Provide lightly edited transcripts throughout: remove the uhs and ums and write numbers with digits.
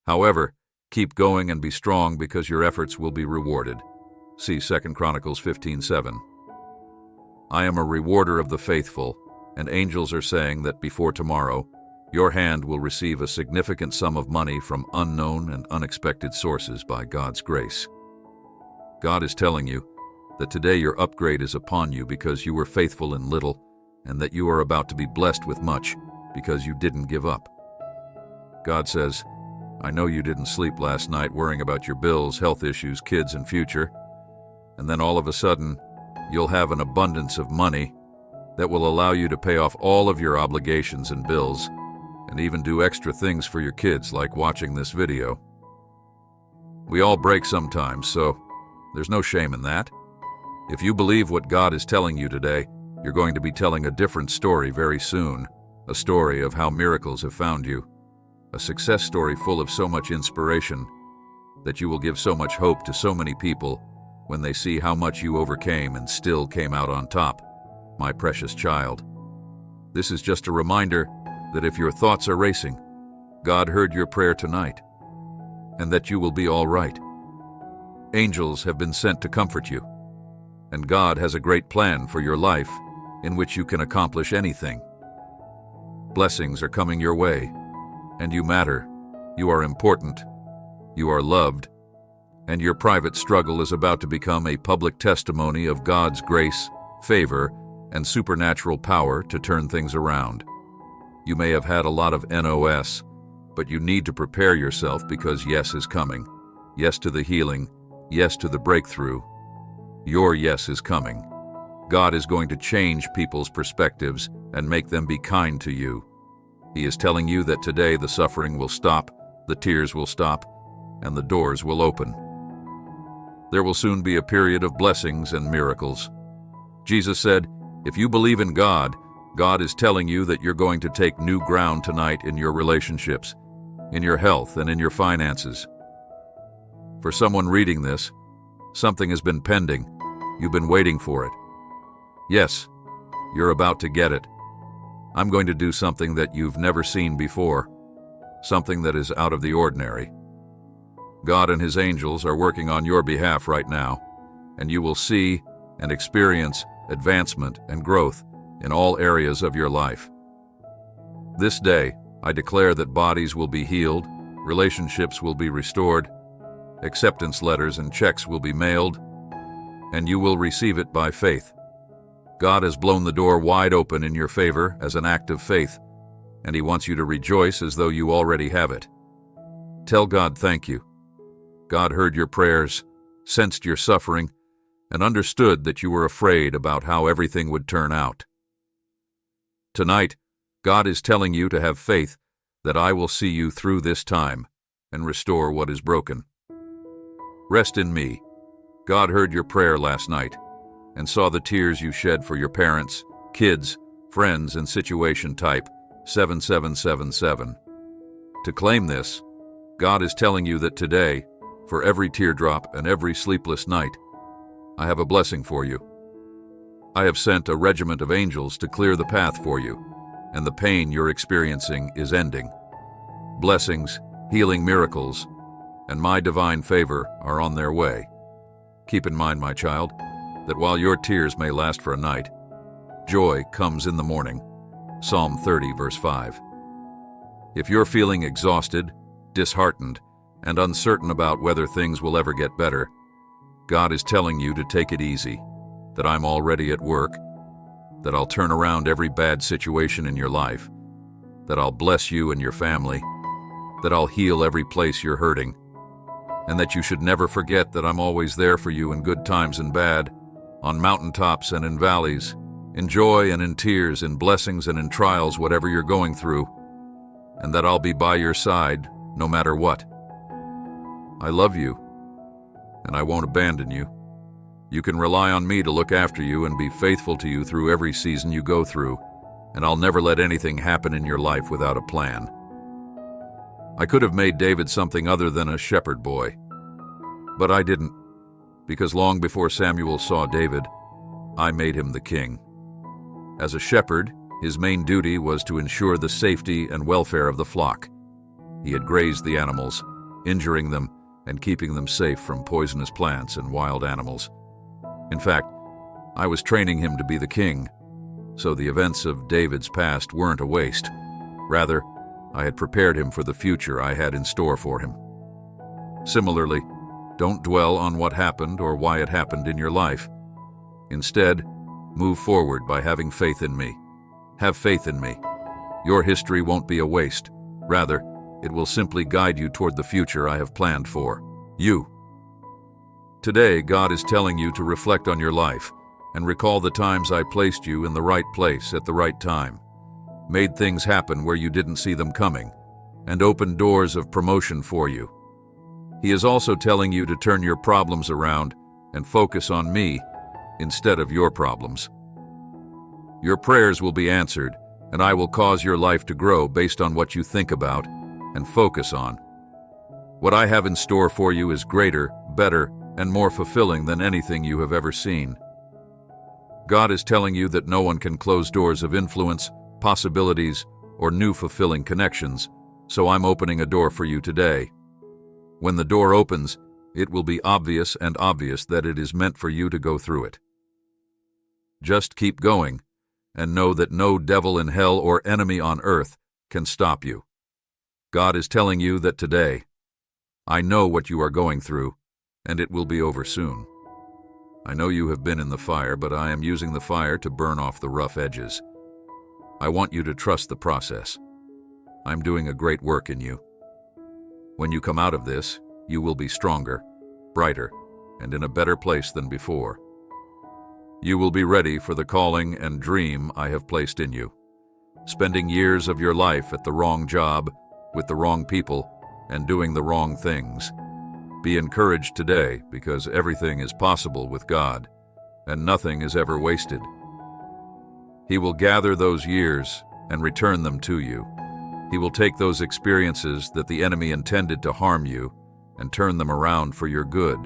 However, keep going and be strong because your efforts will be rewarded. See 2 Chronicles 15:7. I am a rewarder of the faithful, and angels are saying that before tomorrow, your hand will receive a significant sum of money from unknown and unexpected sources by God's grace. God is telling you that today your upgrade is upon you because you were faithful in little, and that you are about to be blessed with much because you didn't give up. God says, I know you didn't sleep last night worrying about your bills, health issues, kids, and future, and then all of a sudden, you'll have an abundance of money that will allow you to pay off all of your obligations and bills, and even do extra things for your kids like watching this video. We all break sometimes, so there's no shame in that. If you believe what God is telling you today, you're going to be telling a different story very soon, a story of how miracles have found you, a success story full of so much inspiration that you will give so much hope to so many people when they see how much you overcame and still came out on top, my precious child. This is just a reminder that if your thoughts are racing, God heard your prayer tonight, and that you will be all right. Angels have been sent to comfort you, and God has a great plan for your life in which you can accomplish anything. Blessings are coming your way, and you matter, you are important, you are loved, and your private struggle is about to become a public testimony of God's grace, favor, and supernatural power to turn things around. You may have had a lot of NOS, but you need to prepare yourself because yes is coming. Yes to the healing, yes to the breakthrough. Your yes is coming. God is going to change people's perspectives and make them be kind to you. He is telling you that today the suffering will stop, the tears will stop, and the doors will open. There will soon be a period of blessings and miracles. Jesus said, if you believe in God, God is telling you that you're going to take new ground tonight in your relationships, in your health, and in your finances. For someone reading this, something has been pending. You've been waiting for it. Yes, you're about to get it. I'm going to do something that you've never seen before, something that is out of the ordinary. God and His angels are working on your behalf right now, and you will see and experience advancement and growth in all areas of your life. This day, I declare that bodies will be healed, relationships will be restored, acceptance letters and checks will be mailed, and you will receive it by faith. God has blown the door wide open in your favor as an act of faith, and He wants you to rejoice as though you already have it. Tell God thank you. God heard your prayers, sensed your suffering, and understood that you were afraid about how everything would turn out. Tonight, God is telling you to have faith that I will see you through this time and restore what is broken. Rest in me. God heard your prayer last night and saw the tears you shed for your parents, kids, friends, and situation type 7777. To claim this, God is telling you that today, for every teardrop and every sleepless night, I have a blessing for you. I have sent a regiment of angels to clear the path for you, and the pain you're experiencing is ending. Blessings, healing miracles, and my divine favor are on their way. Keep in mind, my child, that while your tears may last for a night, joy comes in the morning. Psalm 30, verse 5. If you're feeling exhausted, disheartened, and uncertain about whether things will ever get better, God is telling you to take it easy, that I'm already at work, that I'll turn around every bad situation in your life, that I'll bless you and your family, that I'll heal every place you're hurting, and that you should never forget that I'm always there for you in good times and bad, on mountaintops and in valleys, in joy and in tears, in blessings and in trials, whatever you're going through, and that I'll be by your side no matter what. I love you, and I won't abandon you. You can rely on me to look after you and be faithful to you through every season you go through, and I'll never let anything happen in your life without a plan. I could have made David something other than a shepherd boy, but I didn't, because long before Samuel saw David, I made him the king. As a shepherd, his main duty was to ensure the safety and welfare of the flock. He had grazed the animals, injuring them and keeping them safe from poisonous plants and wild animals. In fact, I was training him to be the king, so the events of David's past weren't a waste. Rather, I had prepared him for the future I had in store for him. Similarly, don't dwell on what happened or why it happened in your life. Instead, move forward by having faith in me. Have faith in me. Your history won't be a waste. Rather, it will simply guide you toward the future I have planned for you. Today, God is telling you to reflect on your life and recall the times I placed you in the right place at the right time, made things happen where you didn't see them coming, and opened doors of promotion for you. He is also telling you to turn your problems around and focus on me instead of your problems. Your prayers will be answered, and I will cause your life to grow based on what you think about and focus on. What I have in store for you is greater, better, and more fulfilling than anything you have ever seen. God is telling you that no one can close doors of influence, possibilities, or new fulfilling connections, so I'm opening a door for you today. When the door opens, it will be obvious that it is meant for you to go through it. Just keep going, and know that no devil in hell or enemy on earth can stop you. God is telling you that today, I know what you are going through, and it will be over soon. I know you have been in the fire, but I am using the fire to burn off the rough edges. I want you to trust the process. I'm doing a great work in you. When you come out of this, you will be stronger, brighter, and in a better place than before. You will be ready for the calling and dream I have placed in you. Spending years of your life at the wrong job, with the wrong people, and doing the wrong things. Be encouraged today, because everything is possible with God, and nothing is ever wasted. He will gather those years and return them to you. He will take those experiences that the enemy intended to harm you and turn them around for your good.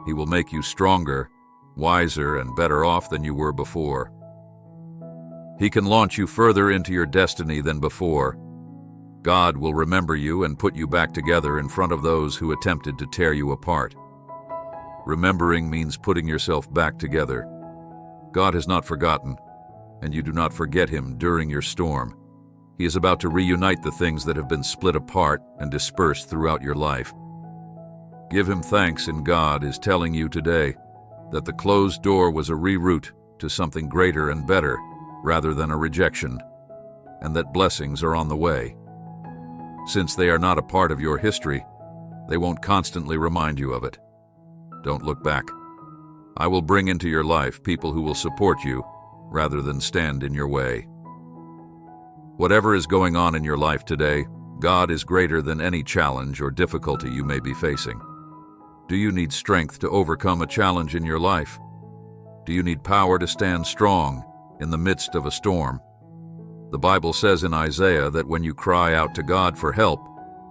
He will make you stronger, wiser, and better off than you were before. He can launch you further into your destiny than before. God will remember you and put you back together in front of those who attempted to tear you apart. Remembering means putting yourself back together. God has not forgotten, and you do not forget him during your storm. He is about to reunite the things that have been split apart and dispersed throughout your life. Give him thanks, and God is telling you today that the closed door was a reroute to something greater and better rather than a rejection, and that blessings are on the way. Since they are not a part of your history, they won't constantly remind you of it. Don't look back. I will bring into your life people who will support you rather than stand in your way. Whatever is going on in your life today, God is greater than any challenge or difficulty you may be facing. Do you need strength to overcome a challenge in your life? Do you need power to stand strong in the midst of a storm? The Bible says in Isaiah that when you cry out to God for help,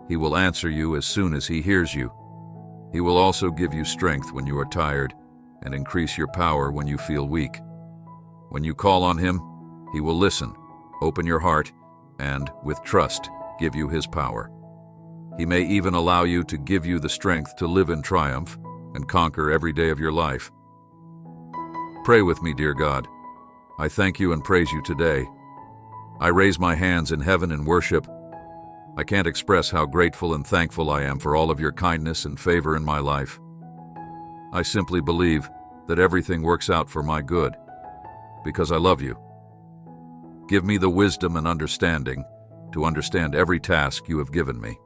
he will answer you as soon as he hears you. He will also give you strength when you are tired and increase your power when you feel weak. When you call on him, he will listen, open your heart, and, with trust, give you his power. He may even allow you to give you the strength to live in triumph and conquer every day of your life. Pray with me, dear God. I thank you and praise you today. I raise my hands in heaven in worship. I can't express how grateful and thankful I am for all of your kindness and favor in my life. I simply believe that everything works out for my good, because I love you. Give me the wisdom and understanding to understand every task you have given me.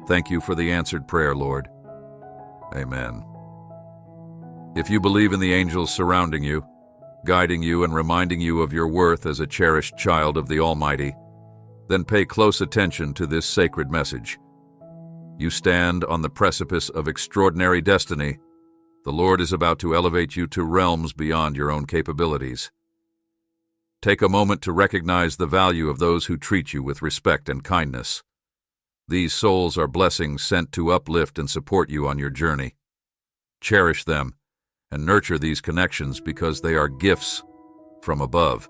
Thank you for the answered prayer, Lord. Amen. If you believe in the angels surrounding you, guiding you and reminding you of your worth as a cherished child of the Almighty, then pay close attention to this sacred message. You stand on the precipice of extraordinary destiny. The Lord is about to elevate you to realms beyond your own capabilities. Take a moment to recognize the value of those who treat you with respect and kindness. These souls are blessings sent to uplift and support you on your journey. Cherish them and nurture these connections because they are gifts from above.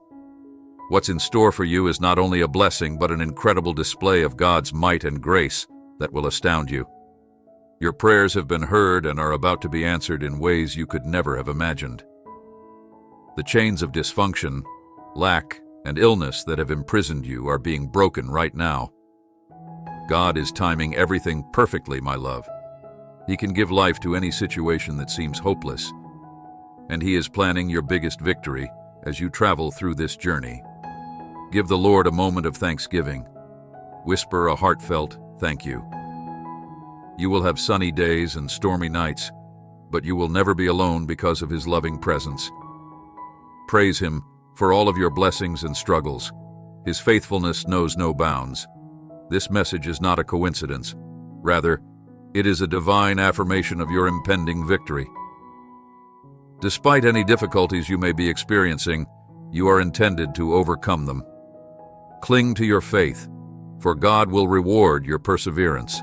What's in store for you is not only a blessing but an incredible display of God's might and grace that will astound you. Your prayers have been heard and are about to be answered in ways you could never have imagined. The chains of dysfunction, lack, and illness that have imprisoned you are being broken right now. God is timing everything perfectly, my love. He can give life to any situation that seems hopeless, and He is planning your biggest victory as you travel through this journey. Give the Lord a moment of thanksgiving. Whisper a heartfelt thank you. You will have sunny days and stormy nights, but you will never be alone because of His loving presence. Praise Him for all of your blessings and struggles. His faithfulness knows no bounds. This message is not a coincidence. Rather, it is a divine affirmation of your impending victory. Despite any difficulties you may be experiencing, you are intended to overcome them. Cling to your faith, for God will reward your perseverance.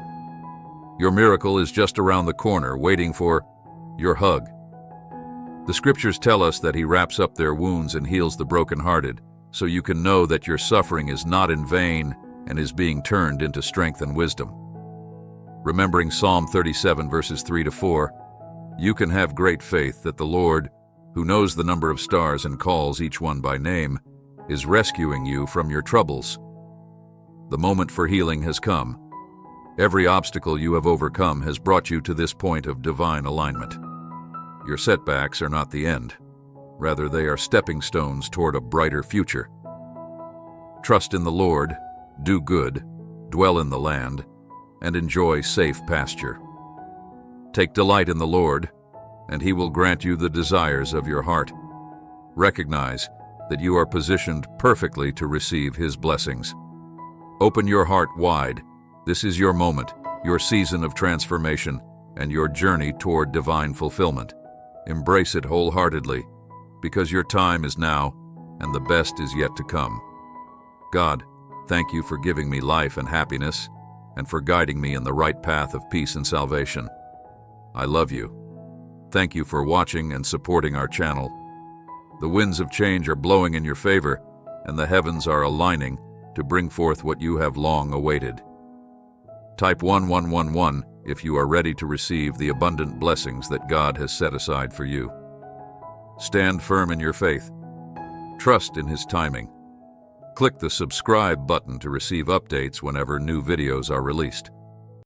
Your miracle is just around the corner, waiting for your hug. The scriptures tell us that He wraps up their wounds and heals the brokenhearted, so you can know that your suffering is not in vain and is being turned into strength and wisdom. Remembering Psalm 37 verses 3-4, you can have great faith that the Lord, who knows the number of stars and calls each one by name, is rescuing you from your troubles. The moment for healing has come. Every obstacle you have overcome has brought you to this point of divine alignment. Your setbacks are not the end. Rather, they are stepping stones toward a brighter future. Trust in the Lord, do good, dwell in the land, and enjoy safe pasture. Take delight in the Lord, and He will grant you the desires of your heart. Recognize that you are positioned perfectly to receive His blessings. Open your heart wide. This is your moment, your season of transformation, and your journey toward divine fulfillment. Embrace it wholeheartedly, because your time is now, and the best is yet to come. God, thank you for giving me life and happiness, and for guiding me in the right path of peace and salvation. I love you. Thank you for watching and supporting our channel. The winds of change are blowing in your favor, and the heavens are aligning to bring forth what you have long awaited. Type 1111 if you are ready to receive the abundant blessings that God has set aside for you. Stand firm in your faith. Trust in His timing. Click the subscribe button to receive updates whenever new videos are released.